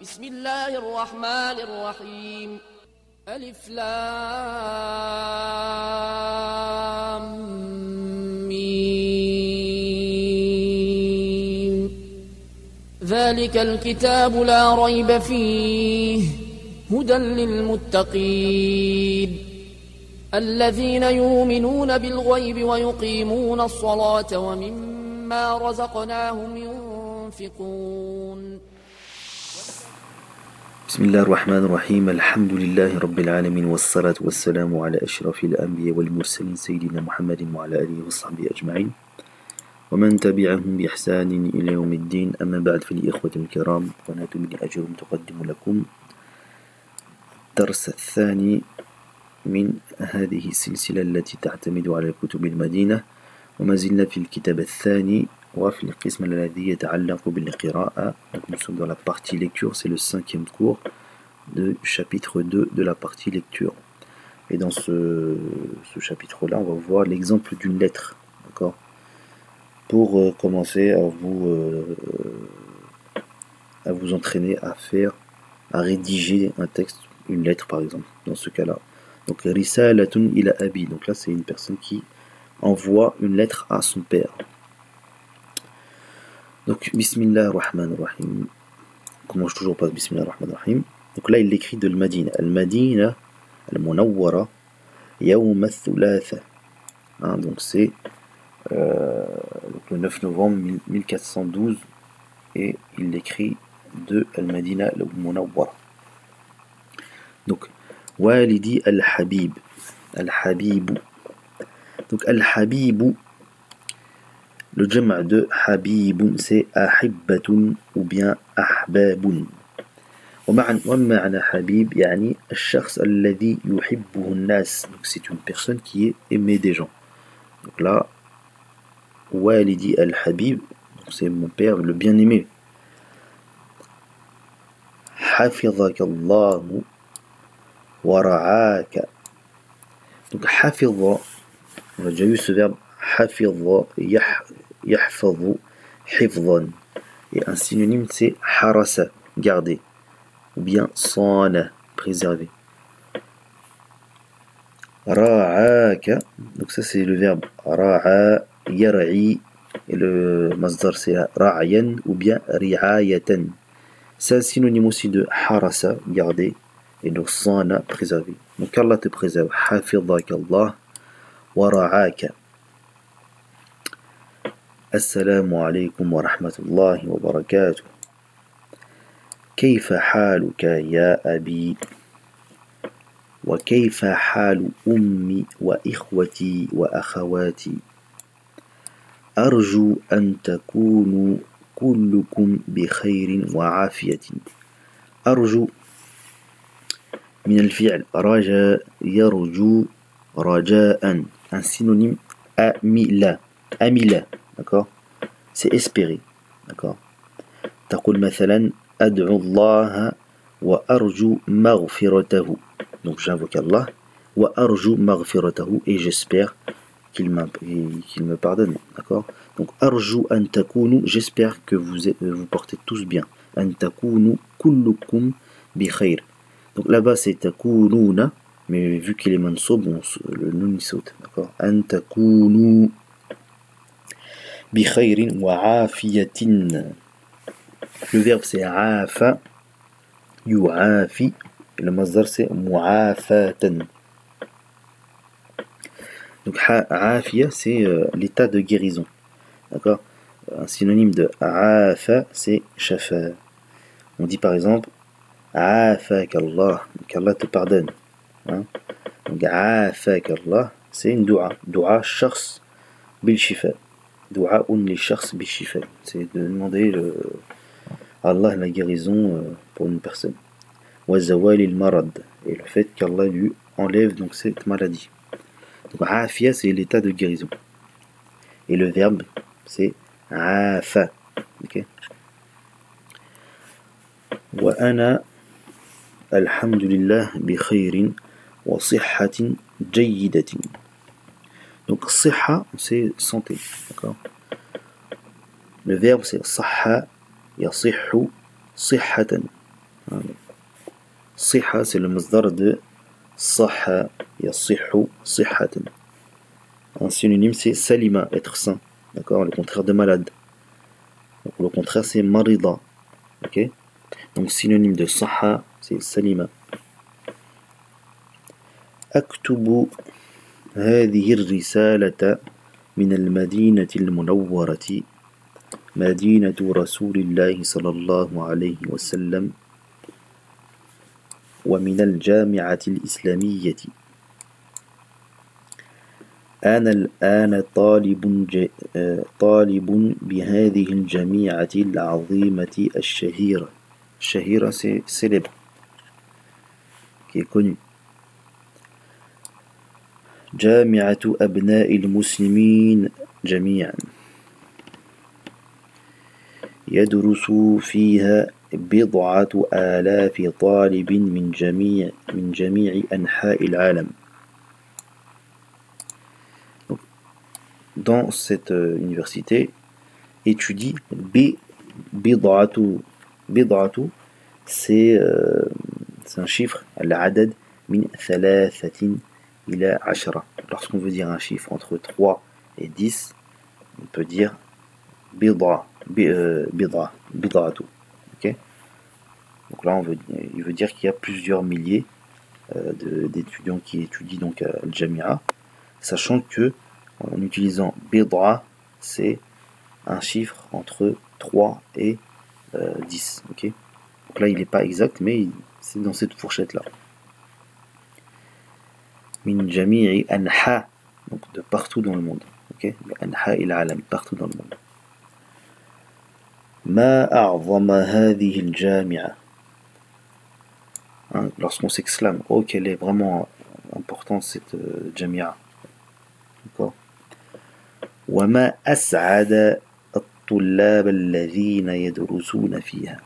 بسم الله الرحمن الرحيم ألف لام ميم ذلك الكتاب لا ريب فيه هدى للمتقين الذين يؤمنون بالغيب ويقيمون الصلاة ومما رزقناهم ينفقون بسم الله الرحمن الرحيم الحمد لله رب العالمين والصلاة والسلام على أشرف الأنبياء والمرسلين سيدنا محمد وعلى آله وصحبه أجمعين ومن تبعهم بإحسان إلى يوم الدين أما بعد فالإخوة الكرام قناة ابن أجر تقدم لكم الدرس الثاني من هذه السلسلة التي تعتمد على كتب المدينة وما زلنا في الكتاب الثاني وفي القسم الذي يتعلق بالقراءة. Donc nous sommes dans la partie lecture, c'est le 5e cours de chapitre 2 de la partie lecture. Et dans ce chapitre-là, on va voir l'exemple d'une lettre, d'accord, pour commencer à vous entraîner à rédiger un texte, une lettre par exemple, dans ce cas-là. Donc risalatun ila abi, donc là c'est une personne qui envoie une lettre à son père. Donc, Bismillah ar-Rahman ar-Rahim. Comment je toujours passe Bismillah ar-Rahman ar-Rahim. Donc là, il l'écrit de Al-Madina. Al-Madina, Al-Munawwara, Yawm al-Thulatha. Donc c'est le 9 novembre 1412. Et il l'écrit de Al-Madina Al-Munawwara. Donc, Walidi al-Habib. Al-Habib. Donc, Al-Habib. Le jama' de habib c'est ahibbatun ou bien ahbabun. ومعنى حبيب يعني الشخص الذي يحبه الناس. Donc c'est une personne qui est aimée des gens. Donc là, walidi al-habib, c'est mon père le bien-aimé. حفظك الله ورعاك. Donc حفظ, on a déjà eu ce verbe حفظ يحفظ حفظا. Et un synonyme c'est harasa, garder, ou bien صان, préserver. رعاك, donc ça c'est le verbe رعى يرعي, et le masdar c'est رعيا ou bien رعاية. C'est un synonyme aussi de harasa, garder, et de صان, préserver. Donc Allah te préserve. حفظك الله ورعاك. السلام عليكم ورحمة الله وبركاته. كيف حالك يا أبي؟ وكيف حال أمي وإخوتي وأخواتي؟ أرجو أن تكونوا كلكم بخير وعافية. أرجو من الفعل رجاء يرجو رجاء, un synonyme أميلا. أميلا, d'accord, c'est espérer, d'accord. تقول مثلا أدعو الله وأرجو مغفرته. Donc j'invoque Allah وأرجو مغفرته, et j'espère qu'il me pardonne, d'accord. Donc أرجو أن تكونوا, j'espère que vous portez tous bien. أن تكونوا كلكم بخير. Donc là-bas c'est تكونون, mais vu qu'il est mansoub, le nun il saute, d'accord. أن تكونوا بخير وعافية. Le verbe c'est عافى يعافي, et le masdar c'est معافاة. Donc عافية c'est l'état de guérison, d'accord. Un synonyme de عافى c'est shafa. On dit par exemple عافاك الله, qu'Allah te pardonne, hein? Donc عافاك الله c'est une dua الشخص بالشفاء. دعاء للشخص بالشفاء, c'est de demander à Allah la guérison pour une personne. وزوال المرض, et le fait qu'Allah lui enlève donc cette maladie. Donc عافية c'est l'état de guérison, et le verbe c'est عافى, ok. وأنا الحمد لله بخير وصحة جيدة. Donc صحة c'est santé, d'accord. Le verbe c'est صحة يصح صحة. Siha, c'est le masdar de saha, yasihu, sihatan. Un synonyme, c'est salima, être sain. D'accord, le contraire de malade. Donc le contraire, c'est marida. Ok. Donc synonyme de saha, c'est salima. أكتب هذه الرسالة من المدينة المنورة مدينة رسول الله صلى الله عليه وسلم ومن الجامعة الإسلامية. أنا الآن طالب بهذه الجامعة العظيمة الشهيرة. الشهيرة c'est célèbre, qui est connu. جامعة أبناء المسلمين جميعا يدرس فيها بضعة آلاف طالب من جميع أنحاء العالم. Dans cette université étudie بضعة c'est un chiffre العدد من 3 إلى 10. Lorsqu'on veut dire un chiffre entre 3 et 10, on peut dire بضعة. Ok. Donc là, il veut dire qu'il y a plusieurs milliers d'étudiants qui étudient donc à Al-Jamia, sachant que en utilisant bid'a, c'est un chiffre entre 3 et 10. Ok. Donc là, il n'est pas exact, mais c'est dans cette fourchette-là. Min jami'i anha, donc de partout dans le monde. Ok. Anha il alam, partout dans le monde. Ma a'zama hadhihi al-jami'a. Lorsqu'on s'exclame, oh, qu'elle est vraiment importante cette jamia. D'accord. Wa ma as'ada at-tullab alladhina yadrusuna fiha.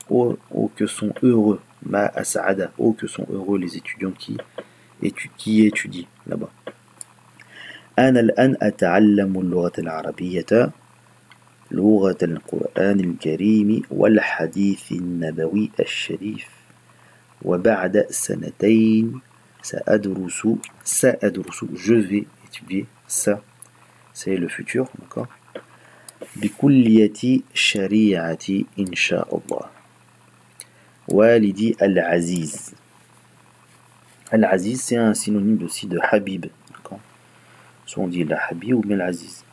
Oh, que sont heureux, ma as'ada, oh, que sont heureux les étudiants qui étudient là-bas. أنا الآن أتعلم اللغة العربية لغة القرآن الكريم والحديث النبوي الشريف وبعد 2 سأدرس je vais étudier ça c'est le futur d'accord بكلية شريعة إن شاء الله والدي العزيز. Al-Aziz, c'est un synonyme aussi de Habib. D'accord. Soit on dit la Habib ou bien l'Aziz.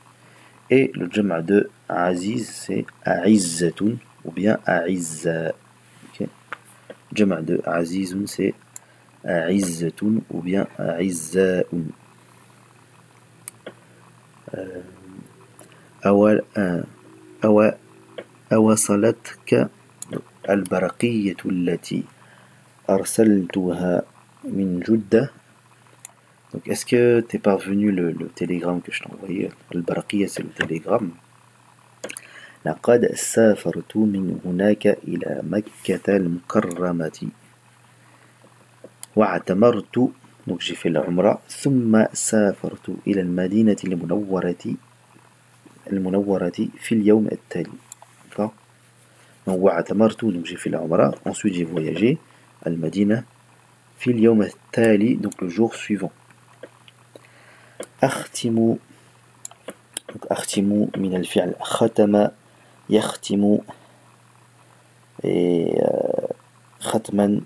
Et le jama' de Aziz, c'est A'izzatun ou bien A'izza. Okay. Jama' de Azizun, c'est A'izzatun ou bien A'izza'un. أوصلتك البرقية التي أرسلتها من جدة. Donc est-ce que t'es parvenu le télégramme que je t'ai envoyé? Al-Baraqiyya, c'est le télégramme. لقد سافرت من هناك إلى مكة المكرمة واعتمرت, donc j'ai fait la Umrah, ثم سافرت إلى المدينة المنورة في اليوم التالي. D'accord. Donc واعتمرت, donc j'ai fait la Umrah, ensuite j'ai voyagé al-Madina في اليوم التالي, donc le jour suivant. أختم من الفعل ختم يختم et ختما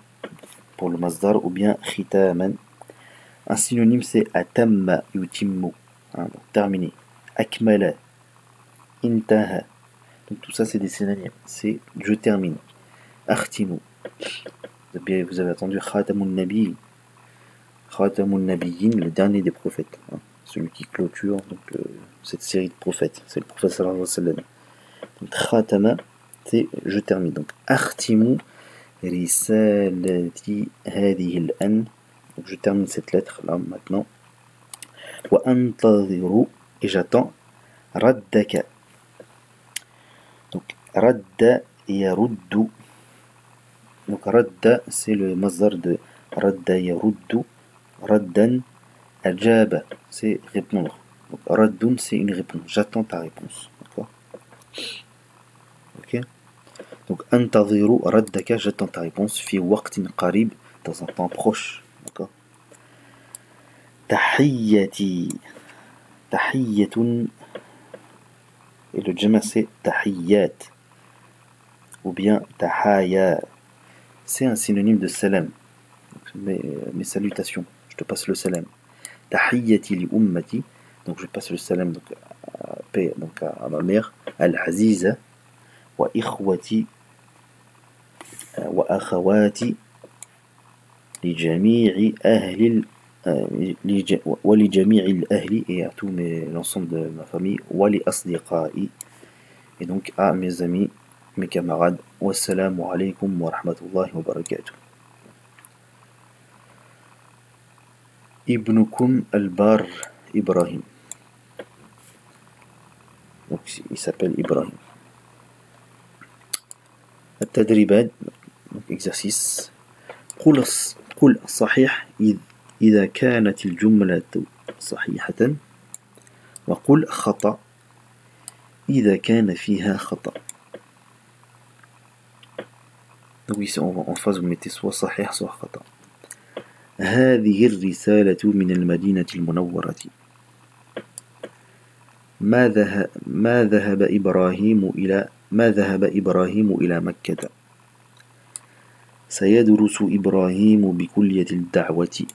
pour le masdar ou bien ختاما. Un synonyme c'est atamma yutimmu, donc terminé. Akmala, intaha, donc tout ça c'est des synonymes, c'est je termine. Akhtimu, vous avez entendu Khatamun Nabi, Khatamun Nabiyyin, le dernier des prophètes, celui qui clôture donc cette série de prophètes, c'est le prophète sallallahu alayhi wa sallam. Donc Khatama, c'est je termine. Donc Akhtimu risalati hadhihi al-an, donc je termine cette lettre là maintenant. Wa antadhiru, et j'attends raddaka. Donc radda yaruddu, donc radda c'est le masdar de radda yaruddu, raddan ajaba c'est répondre, donc raddun c'est une réponse, j'attends ta réponse, d'accord. Ok, Donc انتظر ردك, j'attends ta réponse, في وقت قريب, dans un temps proche. D'accord. تحيتي, تحية, et le jama c'est tahiyyat, ou bien tahaya, c'est un synonyme de salam, mes salutations, je te passe le salam. Tahiyyati li ummati, donc je passe le salam donc paix donc à ma mère, al-aziza, wa ikhwati wa akhawati li jami'i ahli wa li jami'i ahli, et à tout l'ensemble de ma famille, wa li asdiqai, et donc à mes amis, mes camarades. Wassalamu alaykum wa rahmatullahi wa barakatuh. Ibnukum al-Bar Ibrahim. Donc il s'appelle Ibrahim. التدريبات, donc exercice. قل صحيح إذا كانت الجملة صحيحة, وقل خطأ إذا كان فيها خطأ. Donc ici en phase vous mettez soit صحيح soit خطأ. هذه الرسالة من المدينة المنورة. ما ذهب إبراهيم إلى مكة. سيدرس إبراهيم بكلية الدعوة.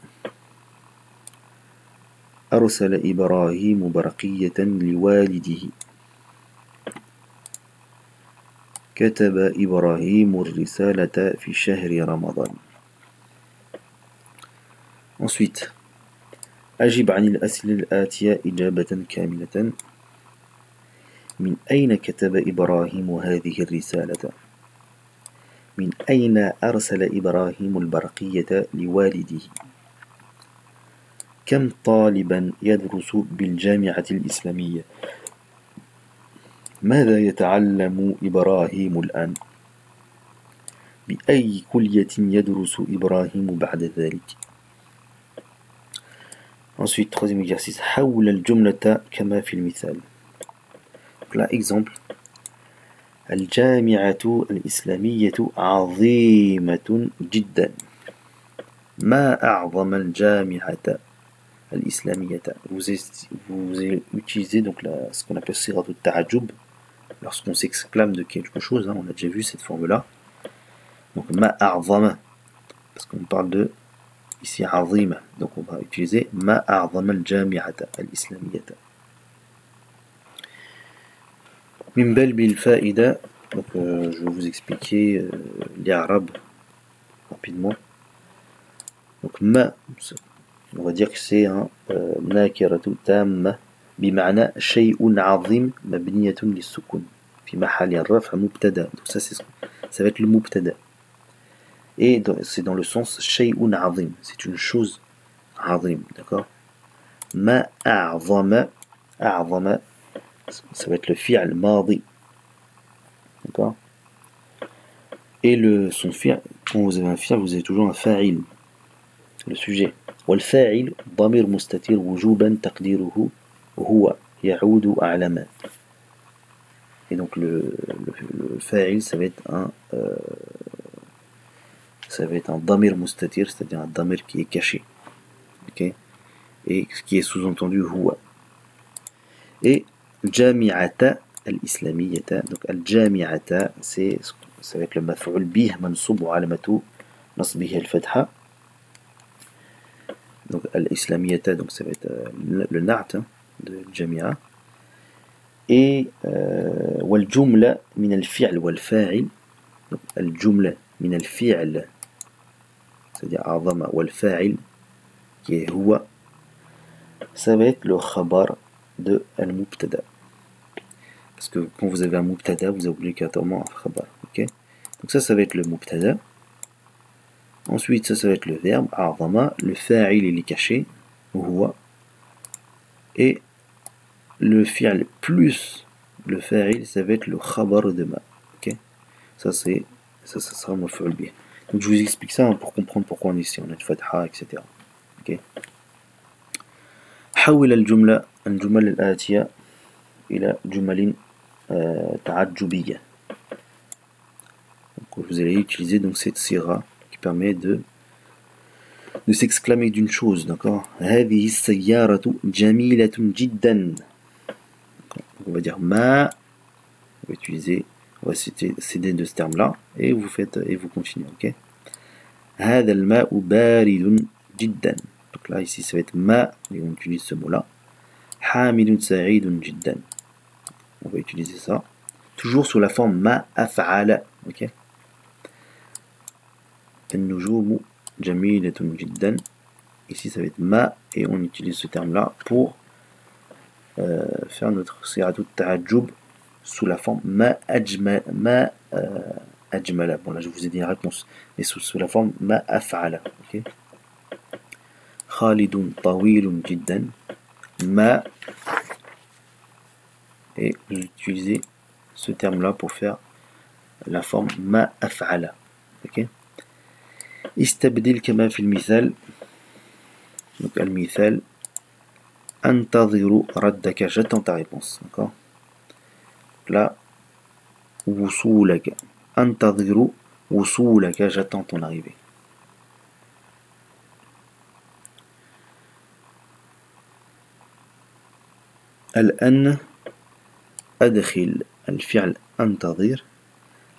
أرسل إبراهيم برقية لوالده. كتب إبراهيم الرسالة في شهر رمضان. Ensuite, أجب عن الأسئلة الآتية إجابة كاملة. من أين كتب إبراهيم هذه الرسالة؟ من أين أرسل إبراهيم البرقية لوالده؟ كم طالبا يدرس بالجامعة الإسلامية؟ ماذا يتعلم إبراهيم الآن؟ بأي كلية يدرس إبراهيم بعد ذلك؟ Ensuite, troisième exercice. حول الجملة كما في المثال. Là, exemple. الجامعة الإسلامية عظيمة جدا. ما أعظم الجامعة الإسلامية. Vous utilisez donc ce qu'on appelle sirat al-ta'ajjub lorsqu'on s'exclame de quelque chose, hein, on a déjà vu cette forme-là. Donc ma a'zama, parce qu'on parle de ici azima, donc on va utiliser ma a'zama al-jami'ata al-islamiyata. Min bal bil fa'ida, donc je vais vous expliquer les arabes rapidement. Donc ma, on va dire que c'est un nakiratu tamma بمعنى شيء عظيم مبنية للسكون في محل الرفع مبتدا. Donc ça va être le mubtada. Et c'est dans le sens شيء عظيم, c'est une chose عظيم, d'accord. ما أعظم, أعظم, ça va être le fi'l madi, d'accord. Et son fi'l, quand vous avez un fi'l, vous avez toujours un fa'il, le sujet. والفاعل ضمير مستتر وجوبا تقديره هو يعود أعلم. Et donc le fa'il, ça va être un damir mustatir, c'est-à-dire un damir qui est caché, okay, et qui est sous-entendu huwa. Et jami'ata al-islamiyata, donc al-jami'ata, ça va être le maf'ul bih mansub wa alamatu nasbihi al-fatha. Donc al-islamiyata, donc ça va être le na'at de jami'a. Et wal-jumla min al-fi'l wal-fa'il, donc al-jumla min al-fi'l, c'est-à-dire a'zama wal-fa'il qui est huwa, ça va être le khabar de al-mubtada. Parce que quand vous avez un mubtada, vous avez obligatoirement un khabar, ok. Donc ça va être le mubtada. Ensuite ça va être le verbe a'zama, le fa'il il est caché, huwa, et le fi'l plus le fa'il, ça va être le khabar de ma, ok. Ça sera maf'ul bih. Donc je vous explique ça pour comprendre pourquoi on est ici, on a de fatha, etc. Ok. حول الجمل الآتية إلى جمل تعجبية. Vous allez utiliser donc cette sira qui permet de s'exclamer d'une chose, d'accord. هذه السيارة جميلة جدا. On va dire ma, on va utiliser, on va s'aider de ce terme-là et vous continuez, ok. هذا الماء بارد جدا. Donc là ici ça va être ma et on utilise ce mot-là. حامد سعيد جدا. On va utiliser ça toujours sous la forme ma أفعل, ok. النجوم جميلة جدا. Ici ça va être ma et on utilise ce terme-là pour faire notre siratul ta'ajjub sous la forme ma ajmala. Bon là je vous ai dit la réponse, mais sous la forme ma af'ala, ok. Khalidun tawilun jiddan. Ma, et j'utilisais ce terme-là pour faire la forme ma af'ala, ok. استبدل كما في المثال. Donc المثال أنتظر ردك, j'attends ta réponse, d'accord. Là وصولك أنتظر وصولك, j'attends ton arrivée. الآن أدخل الفعل أنتظر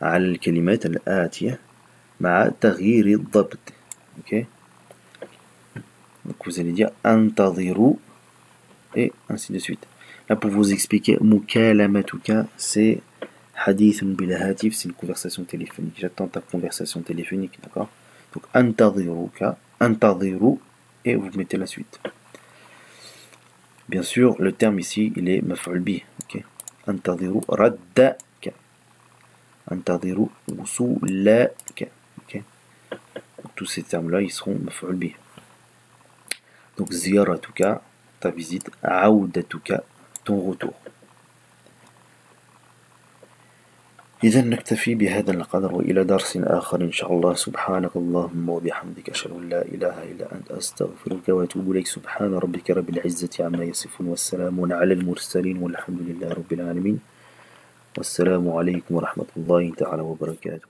على الكلمات الآتية مع تغيير الضبط, ok. Donc vous allez dire أنتظر et ainsi de suite. Là pour vous expliquer, mukalamatuka c'est hadith bila hatif, c'est une conversation téléphonique. J'attends ta conversation téléphonique, d'accord. Donc antadhiruka, antadhiru, et vous mettez la suite. Bien sûr, le terme ici, il est maf'ul bih, ok. Antadhiru raddaka, antadhiru wusulaka, ok. Tous ces termes-là, ils seront maf'ul bih. Donc ziyaratuka, ta visite, aoudatuka, ton retour. إذا نكتفي بهذا القدر وإلى درس آخر إن شاء الله. سبحانك اللهم وبحمدك أشهد أن لا إله إلا أنت أستغفرك وأتوب إليك. سبحان ربك رب العزة عما يصفون والسلام على المرسلين والحمد لله رب العالمين. والسلام عليكم ورحمة الله تعالى وبركاته.